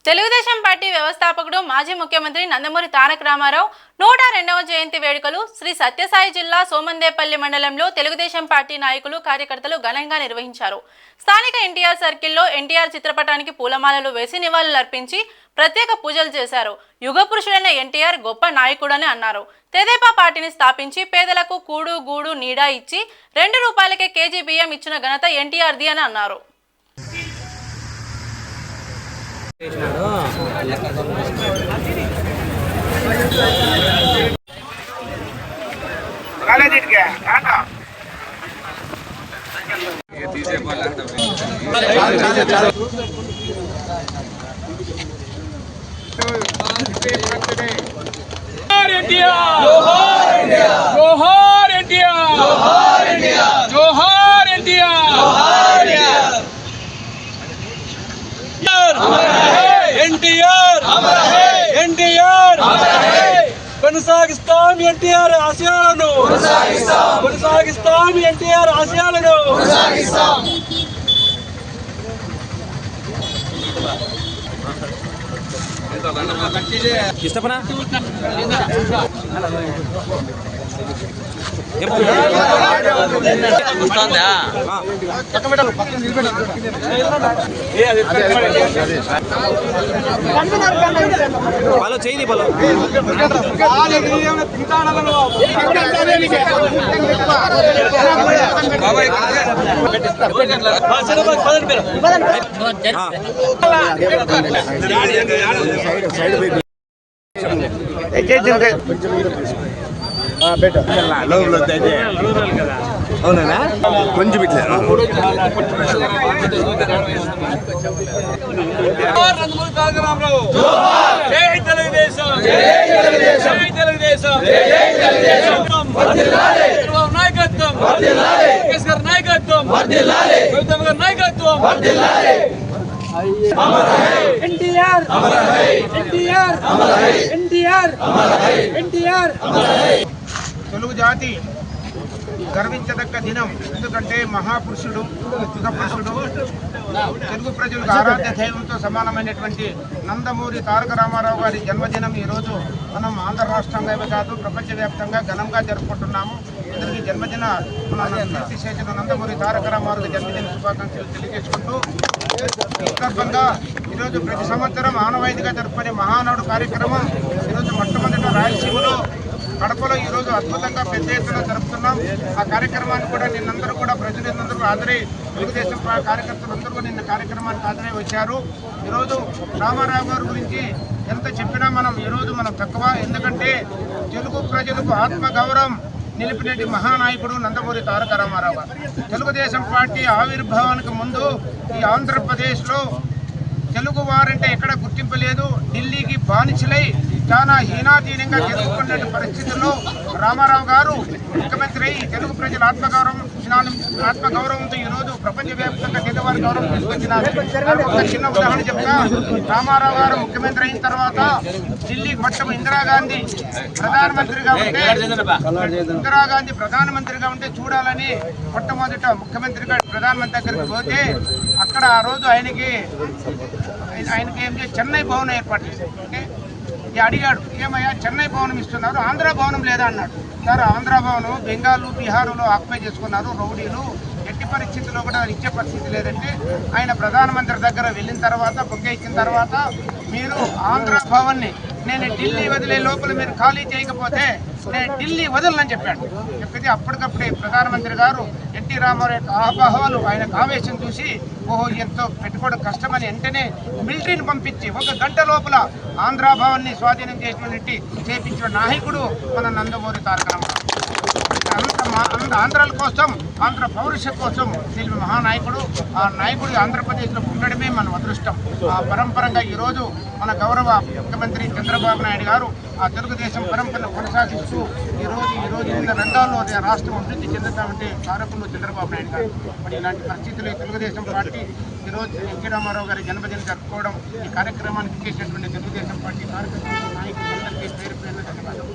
Telugu Desam party వ్యవస్థాపకుడు మాజీ ముఖ్యమంత్రి నందమూరి తారక రామారావు 102వ జయంతి వేడుకలు శ్రీ సత్యసాయి జిల్లా సోమందేపల్లి మండలంలో తెలుగుదేశం పార్టీ నాయకులు కార్యకర్తలు ఘనంగా నిర్వహించారు. స్థానిక ఎన్టీఆర్ సర్కిల్లో ఎన్టీఆర్ చిత్రపటానికి పూలమాలలు వేసి నివాళులర్పించి ప్రత్యేక పూజలు చేశారు. యుగ పురుషుడైన ఎన్టీఆర్ గొప్ప నాయకుడని అన్నారు. తెదేపా పార్టీని స్థాపించి పేదలకు కూడు గూడు నీడ ఇచ్చి ₹2 కేజీ బియ్యం ఇచ్చిన ఘనత ఎన్టీఆర్ది అని అన్నారు. కొనసాగిస్తాం ఎన్టీఆర్ ఆశయాలను కొనసాగిస్తాం ఎన్టీఆర్ ఆశయాలను ఇష్టపనా ভালো చేయి ভালো అవునా కొంచెం ఇట్లా తెలుగు జాతి గర్వించదగ్గ దినం. ఎందుకంటే మహాపురుషుడు యుగపురుషుడు తెలుగు ప్రజలకు ఆరాధ్య దైవంతో సమానమైనటువంటి నందమూరి తారక రామారావు గారి జన్మదినం ఈరోజు మనం ఆంధ్ర రాష్ట్రంగా కాదు ప్రపంచవ్యాప్తంగా ఘనంగా జరుపుకుంటున్నాము. ఇతనికి జన్మదిన మన కీర్తిశేషుడు నందమూరి తారక రామారావు జన్మదిన శుభాకాంక్షలు తెలియజేసుకుంటూ ఈ సందర్భంగా ఈరోజు ప్రతి సంవత్సరం ఆనవాయితీగా జరుపుకునే మహానాడు కార్యక్రమం ఈరోజు మొట్టమొదట రాయలసీమలో కడపలో ఈరోజు అద్భుతంగా పెద్ద ఎత్తున జరుపుతున్నాం. ఆ కార్యక్రమాన్ని కూడా నిన్నందరూ కూడా ప్రజలందరూ హాజరై తెలుగుదేశం కార్యకర్తలందరూ నిన్న కార్యక్రమానికి హాజరై వచ్చారు. ఈరోజు రామారావు గారి గురించి ఎంత చెప్పినా ఈరోజు మనం తక్కువ. ఎందుకంటే తెలుగు ప్రజలకు ఆత్మగౌరవం నిలిపినటువంటి మహానాయకుడు నందమూరి తారక రామారావు గారు. తెలుగుదేశం పార్టీ ఆవిర్భావానికి ముందు ఈ ఆంధ్రప్రదేశ్లో తెలుగు వారంటే ఎక్కడ గుర్తింపు లేదు. ఢిల్లీకి బానిసలై చాలా హీనాధీనంగా తెలుసుకున్న పరిస్థితుల్లో రామారావు గారు ముఖ్యమంత్రి అయి తెలుగు ప్రజల ఆత్మగౌరవంతో ఈరోజు ప్రపంచవ్యాప్తంగా తెలుగువారి గౌరవం తీసుకొచ్చినారు. ఒక చిన్న ఉదాహరణ చెప్తా. రామారావు గారు ముఖ్యమంత్రి అయిన తర్వాత ఢిల్లీకి మొత్తం ఇందిరాగాంధీ ప్రధానమంత్రిగా ఉంటే చూడాలని మొట్టమొదట ముఖ్యమంత్రిగా ప్రధానమంత్రి దగ్గరికి పోతే అక్కడ ఆ రోజు ఆయనకి ఏం చేసి చెన్నై భవనం ఏర్పాటు చేశారు. అడిగాడు, ఏమయ్యా చెన్నై భవనం ఇస్తున్నారు, ఆంధ్ర భవనం లేదా అన్నాడు. సార్ ఆంధ్ర భవనం బెంగాలు బీహారులో ఆక్యుపై చేసుకున్నారు రౌడీలు, ఎట్టి పరిస్థితుల్లో కూడా ఇచ్చే పరిస్థితి లేదంటే ఆయన ప్రధానమంత్రి దగ్గర వెళ్ళిన తర్వాత బుక్ ఇచ్చిన తర్వాత మీరు ఆంధ్ర భవన్ని నేను ఢిల్లీ వదిలే లోపల మీరు ఖాళీ చేయకపోతే నేను ఢిల్లీ వదలని చెప్పాడు. చెప్పితే అప్పటికప్పుడే ప్రధానమంత్రి గారు ఎన్టీ రామారావు యొక్క ఆహ్వాలు ఆయన ఆవేశం చూసి ఓహో ఎంతో పెట్టుకోవడం కష్టమని వెంటనే మిలిటరీని పంపించి 1 గంట లోపల ఆంధ్ర భవన్ని స్వాధీనం చేపించిన నాయకుడు మన నందమూరి తారక రామారావు. ఆంధ్రాల కోసం ఆంధ్ర పౌరుషం కోసం నిలిపి మహానాయకుడు. ఆ నాయకుడు ఆంధ్రప్రదేశ్లో ఉండడమే మన అదృష్టం. ఆ పరంపరంగా ఈరోజు మన గౌరవ ముఖ్యమంత్రి చంద్రబాబు నాయుడు గారు ఆ తెలుగుదేశం పరంపరను కొనసాగిస్తూ ఈరోజు వివిధ రంగాల్లో రాష్ట్రం అభివృద్ధి చెందుతామంటే కారకులు చంద్రబాబు నాయుడు గారు. మరి ఇలాంటి పరిస్థితుల్లో తెలుగుదేశం పార్టీ ఈరోజు ఎన్టీ రామారావు గారి జన్మదినం జరుపుకోవడం, ఈ కార్యక్రమానికి చేసినటువంటి తెలుగుదేశం పార్టీ కార్యకర్తలు నాయకులందరికీ పేరు పేరున ధన్యవాదాలు.